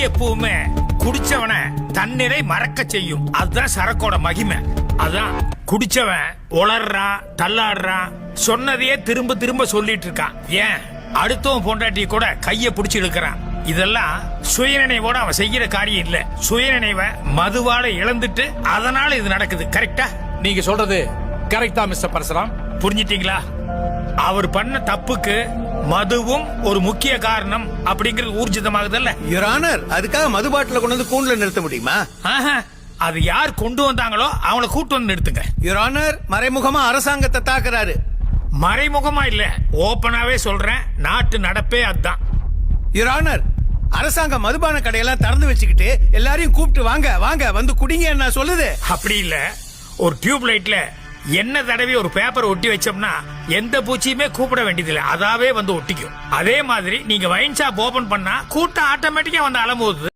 எப்பவுமே குடிச்சவனை தண்ணீரை மறக்க செய்யும். அதுதான் சரக்கோட மகிமை. அதான் குடிச்சவன் உளறான், தள்ளாடுறான், சொன்னதையே திரும்ப திரும்ப சொல்லிட்டு இருக்கான். ஏன் அடுத்தவன் பொண்டாட்டி கூட கைய பிடிச்சு இழுக்கிறான். இதெல்லாம் சுயநினைவோட அவன் செய்யற காரியம் இல்ல. சுயநினைவை மதுவால இழந்துட்டு அதனால இது நடக்குது. கரெக்டா? நீங்க சொல்றது கரெக்டா மிஸ்டர் பரசுராம்? புரிஞ்சிட்டீங்களா? அவர் பண்ண தப்புக்கு மதுவும் ஒரு முக்கிய காரணம் அப்படிங்கிறது ஊர்ஜிதமாகுதல்ல. யுவர் ஆனர், அதுக்காக மது பாட்டில கொண்டு வந்து கூண்டுல நிறுத்த முடியுமா? அது யார் கொண்டு வந்தாங்களோ அவங்கள கூட்டு வந்து நிறுத்துங்க. யுவர் ஆனர், மறைமுகமா அரசாங்கத்தை தாக்குறாரு. மறைமுகமா இல்ல, ஓபனாவே சொல்றேன். நாட்டு நடப்பே அதுதான். யுவர் ஆனர், அரசாங்கம் மதுபான கடையெல்லாம் திறந்து வச்சுக்கிட்டு எல்லாரையும் கூப்பிட்டு வாங்க வாங்க வந்து குடிங்க நான் சொல்லுது. அப்படி இல்ல, ஒரு டியூப் லைட்ல என்ன தடவை ஒரு பேப்பர் ஒட்டி வச்சோம்னா எந்த பூச்சியுமே கூப்பிட வேண்டியதில்லை, அதாவே வந்து ஒட்டிக்கும். அதே மாதிரி நீங்க வைன் ஷாப் ஓபன் பண்ணா கூட்டம் ஆட்டோமேட்டிக்கா வந்து அலம்புது.